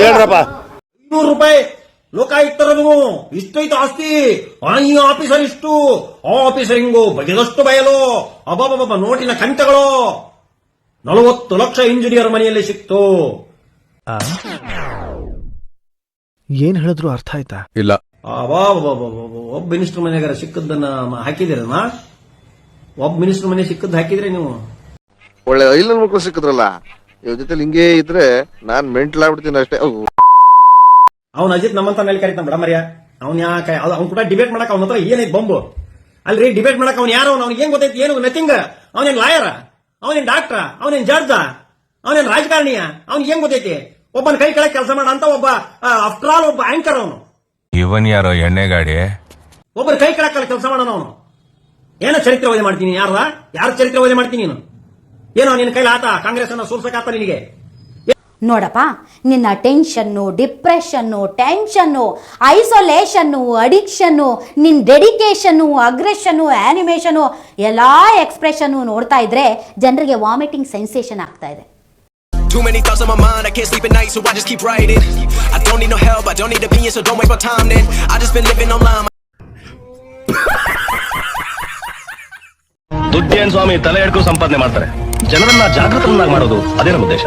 ಹೇಳ್ರಪ್ಪ. 500 ರೂಪಾಯಿ ಲೋಕಾಯುಕ್ತರದು ಇಷ್ಟೈತು ಆಸ್ತಿ, ಈ ಆಫೀಸರ್ ಇಷ್ಟು, ಆ ಆಫೀಸರ್ ಹಿಂಗು, ಬಗೆದಷ್ಟು ಬಯಲು, ಅಬ್ಬಬ್ಬಬ್ಬ ನೋಟಿನ ಕಂತೆಗಳು. 40 ಲಕ್ಷ ಇಂಜಿನಿಯರ್ ಮನೆಯಲ್ಲಿ ಸಿಕ್ತು. ಏನ್ ಹೇಳಿದ್ರು ಅರ್ಥ ಆಯ್ತಾ? ಇಲ್ಲ. ಒಬ್ಬ ಮಿನಿಸ್ಟರ್ ಮನೆಗಾರ ಸಿಕ್ಕದನ್ನ ಹಾಕಿದಿರನಾ? ಒಬ್ಬ ಮಿನಿಸ್ಟರ್ ಮನೆ ಸಿಕ್ಕದ್ ಹಾಕಿದ್ರೆ ನೀವು ಒಳ್ಳೆ ಐಲನ್ ಮಕ್ಕಳು ಸಿಕ್ಕಿದ್ರಲ್ಲ, ಇವ್ರ ಜೊತೆ ಹಿಂಗೇ ಇದ್ರೆ ನಾನ್ ಮೆಂಟಲ್ ಆಗ್ಬಿಡ್ತೀನಿ ಅಷ್ಟೇ. ಅವ್ನ ಅಜಿತ್ ನಮ್ಮಂತ ಮೇಲೆ ಕರಿತಾನ ಬಿಡ ಮರ್ಯ. ಅವ್ನ ಯಾಕೆ ಅವ್ನ ಕೂಡ ಡಿಬೇಟ್ ಮಾಡಕ್ ಅವನ ಹತ್ರ ಏನೈತಿ ಬಂಬು? ಅಲ್ರಿ ಡಿಬೇಟ್ ಮಾಡಕ್ ಅವ್ನು ಯಾರು? ಅವ್ನಿಗೆ ಏನ್ ಗೊತ್ತೈತಿ? ಏನು ನಥಿಂಗ್. ಅವನೇನ್ ಲಾಯರ, ಅವನೇನ್ ಡಾಕ್ಟರ್, ಅವನೇನ್ ಜಡ್ಜ, ಅವನೇನ್ ರಾಜಕಾರಣಿಯ? ಅವ್ನಿಗೆ ಏನ್ ಗೊತ್ತೈತಿ? ಒಬ್ಬನ ಕೈ ಕೆಳಗೆ ಕೆಲಸ ಮಾಡ ಅಂತ ಒಬ್ಬ, ಆಫ್ಟರ್ ಆಲ್ ಒಬ್ಬ ಆಂಕರ್ ಅವನು. ಇವನ್ ಯಾರೋ ಎಣ್ಣೆ ಗಾಡಿ, ಒಬ್ಬರ ಕೈ ಕೆಳಗೆ ಕೆಲಸ ಮಾಡೋಣ ಅವನು. ಏನೋ ಚರಿತ್ರೆ ಓದೆ ಮಾಡ್ತೀನಿ? ಯಾರ ಚರಿತ್ರೆ ಓದೆ ಮಾಡ್ತೀನಿ ನೀನು? ಏನೋ ನಿನ್ನ ಕೈಲಿ ಆತ ಕಾಂಗ್ರೆಸ್ ಅನ್ನ ಸೋಲ್ಸಕ್ ನಿನಗೆ? ನೋಡಪ್ಪ, ನಿನ್ನ ಟೆನ್ಷನ್ನು, ಡಿಪ್ರೆಷನ್ನು, ಟೆನ್ಷನ್ನು, ಐಸೋಲೇಷನ್ನು, ಅಡಿಕ್ಷನ್ನು, ನಿನ್ನ ಡೆಡಿಕೇಶನ್ನು, ಅಗ್ರೆಷನ್ನು, ಆನಿಮೇಷನು, ಎಲ್ಲಾ ಎಕ್ಸ್ಪ್ರೆಷನ್ನು ನೋಡ್ತಾ ಇದ್ರೆ ಜನರಿಗೆ ವಾಮಿಟಿಂಗ್ ಸೆನ್ಸೇಷನ್ ಆಗ್ತಾ ಇದೆ. Too many thoughts on my mind, I can't sleep at night, so I just keep writing. I don't need no help, I don't need opinions, so don't waste my time then. I just been living online. ದುಡ್ಡೇನ್ ಸ್ವಾಮಿ ತಲೆ ಹಿಡ್ಕೊಂಡು ಸಂಪಾದನೆ ಮಾಡ್ತಾರೆ, ಜನರನ್ನ ಜಾಗೃತರನ್ನಾಗಿ ಮಾಡೋದು ಅದೇ ನಮ್ಮ ಉದ್ದೇಶ.